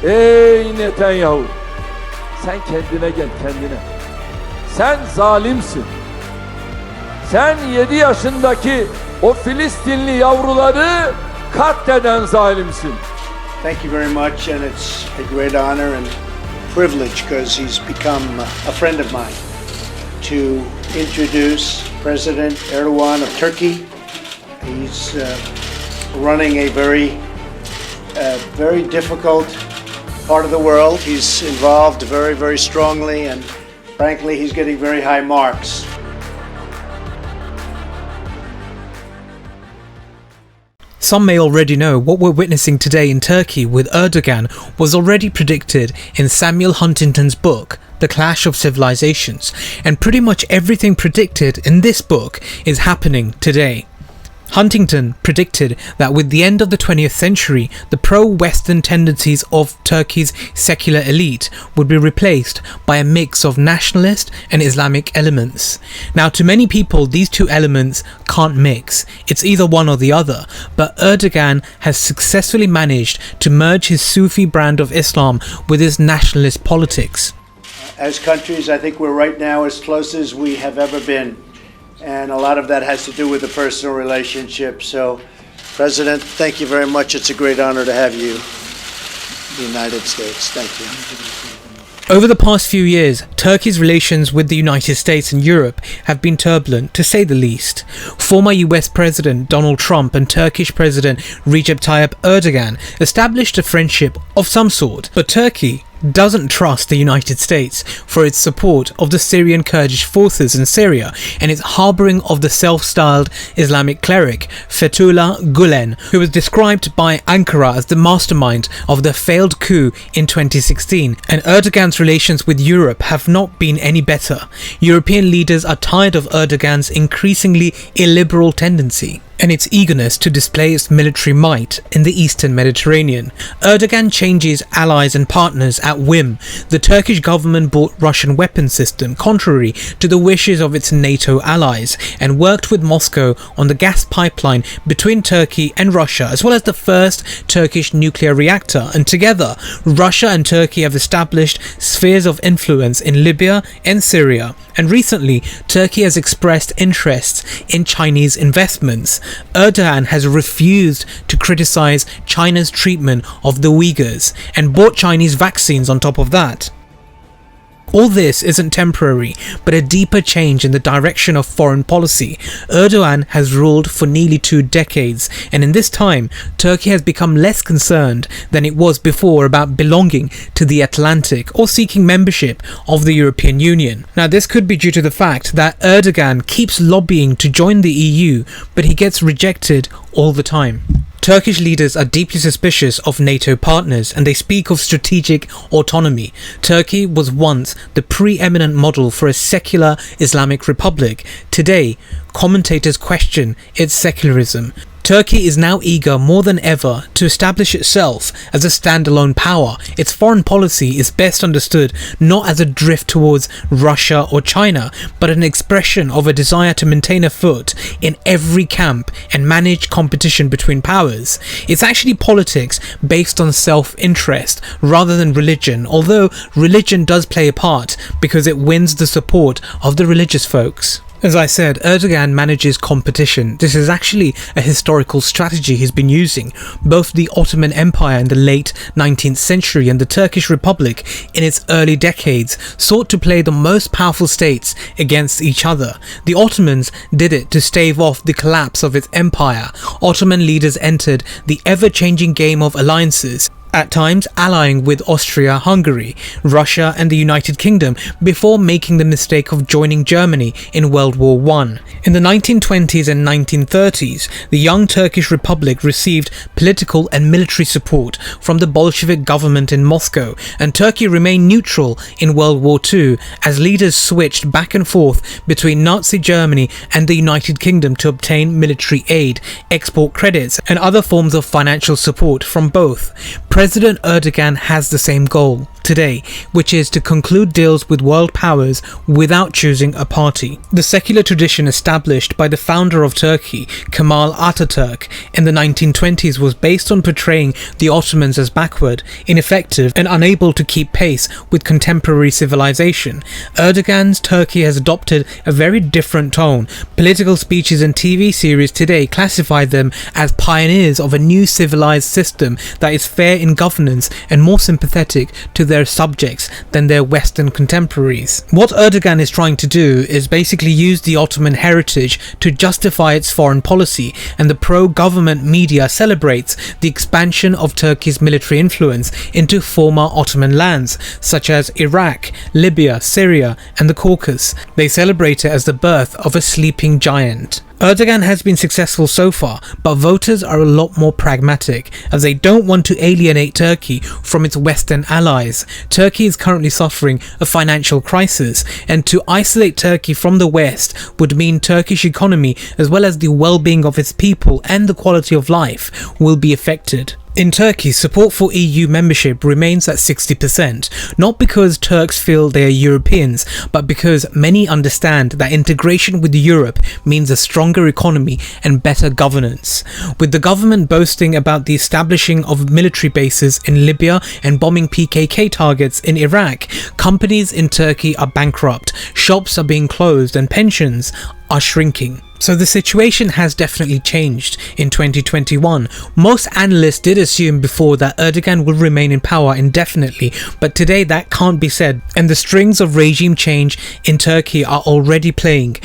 Ey Netanyahu, sen kendine gel, kendine. Sen zalimsin. Sen 7 yaşındaki o Filistinli yavruları katleden zalimsin. Thank you very much, and it's a great honor and privilege because he's become a friend of mine to introduce President Erdogan of Turkey. He's running a very difficult part of the world. He's involved very strongly, and frankly, he's getting very high marks. Some may already know what we're witnessing today in Turkey with Erdogan was already predicted in Samuel Huntington's book, The Clash of Civilizations, and pretty much everything predicted in this book is happening today. Huntington predicted that with the end of the 20th century, the pro-Western tendencies of Turkey's secular elite would be replaced by a mix of nationalist and Islamic elements. Now, to many people, these two elements can't mix. It's either one or the other, but Erdogan has successfully managed to merge his Sufi brand of Islam with his nationalist politics. As countries, I think we're right now as close as we have ever been. And a lot of that has to do with the personal relationship. So, President, thank you very much. It's a great honor to have you in the United States. Thank you. Over the past few years, Turkey's relations with the United States and Europe have been turbulent, to say the least. Former US President Donald Trump and Turkish President Recep Tayyip Erdogan established a friendship of some sort, but Turkey doesn't trust the United States for its support of the Syrian Kurdish forces in Syria and its harbouring of the self-styled Islamic cleric Fethullah Gulen, who was described by Ankara as the mastermind of the failed coup in 2016. And Erdogan's relations with Europe have not been any better. European leaders are tired of Erdogan's increasingly illiberal tendency and its eagerness to display its military might in the eastern Mediterranean. Erdogan changes allies and partners at whim. The Turkish government bought Russian weapons system contrary to the wishes of its NATO allies and worked with Moscow on the gas pipeline between Turkey and Russia, as well as the first Turkish nuclear reactor, and together Russia and Turkey have established spheres of influence in Libya and Syria. And recently, Turkey has expressed interests in Chinese investments. Erdogan has refused to criticize China's treatment of the Uyghurs and bought Chinese vaccines on top of that. All this isn't temporary, but a deeper change in the direction of foreign policy. Erdogan has ruled for nearly 2 decades, and in this time, Turkey has become less concerned than it was before about belonging to the Atlantic or seeking membership of the European Union. Now, this could be due to the fact that Erdogan keeps lobbying to join the EU, but he gets rejected all the time. Turkish leaders are deeply suspicious of NATO partners and they speak of strategic autonomy. Turkey was once the preeminent model for a secular Islamic republic. Today, commentators question its secularism. Turkey is now eager more than ever to establish itself as a standalone power. Its foreign policy is best understood not as a drift towards Russia or China, but an expression of a desire to maintain a foot in every camp and manage competition between powers. It's actually politics based on self-interest rather than religion, although religion does play a part because it wins the support of the religious folks. As I said, Erdogan manages competition. This is actually a historical strategy he's been using. Both the Ottoman Empire in the late 19th century and the Turkish Republic in its early decades sought to play the most powerful states against each other. The Ottomans did it to stave off the collapse of its empire. Ottoman leaders entered the ever-changing game of alliances, at times allying with Austria-Hungary, Russia and the United Kingdom before making the mistake of joining Germany in World War I. In the 1920s and 1930s, the young Turkish Republic received political and military support from the Bolshevik government in Moscow, and Turkey remained neutral in World War II as leaders switched back and forth between Nazi Germany and the United Kingdom to obtain military aid, export credits and other forms of financial support from both. President Erdogan has the same goal. today, which is to conclude deals with world powers without choosing a party. The secular tradition established by the founder of Turkey, Kemal Atatürk, in the 1920s was based on portraying the Ottomans as backward, ineffective, and unable to keep pace with contemporary civilization. Erdogan's Turkey has adopted a very different tone. Political speeches and TV series today classify them as pioneers of a new civilized system that is fair in governance and more sympathetic to their subjects than their Western contemporaries. What Erdogan is trying to do is basically use the Ottoman heritage to justify its foreign policy, and the pro-government media celebrates the expansion of Turkey's military influence into former Ottoman lands such as Iraq, Libya, Syria, and the Caucasus. They celebrate it as the birth of a sleeping giant. Erdogan has been successful so far, but voters are a lot more pragmatic, as they don't want to alienate Turkey from its Western allies. Turkey is currently suffering a financial crisis, and to isolate Turkey from the West would mean Turkish economy, as well as the well-being of its people and the quality of life, will be affected. In Turkey, support for EU membership remains at 60%, not because Turks feel they are Europeans, but because many understand that integration with Europe means a stronger economy and better governance. With the government boasting about the establishing of military bases in Libya and bombing PKK targets in Iraq, companies in Turkey are bankrupt, shops are being closed, and pensions are shrinking. So the situation has definitely changed in 2021. Most analysts did assume before that Erdogan would remain in power indefinitely, but today that can't be said, and the strings of regime change in Turkey are already playing.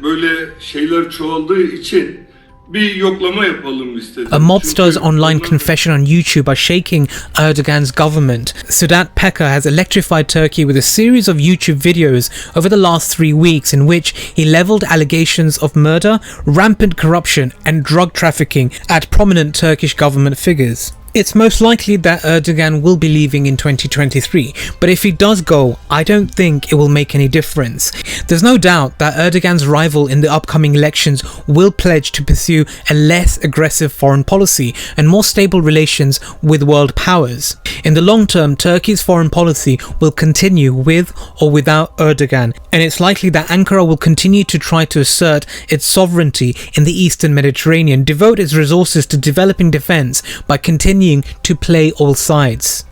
Böyle şeyler çoğaldığı için bir yoklama yapalım istedim. A mobster's online confession on YouTube are shaking Erdogan's government. Sedat Peker has electrified Turkey with a series of YouTube videos over the last 3 weeks in which he leveled allegations of murder, rampant corruption, and drug trafficking at prominent Turkish government figures. It's most likely that Erdogan will be leaving in 2023, but if he does go, I don't think it will make any difference. There's no doubt that Erdogan's rival in the upcoming elections will pledge to pursue a less aggressive foreign policy and more stable relations with world powers. In the long term, Turkey's foreign policy will continue with or without Erdogan, and it's likely that Ankara will continue to try to assert its sovereignty in the Eastern Mediterranean, devote its resources to developing defense by continuing to play all sides.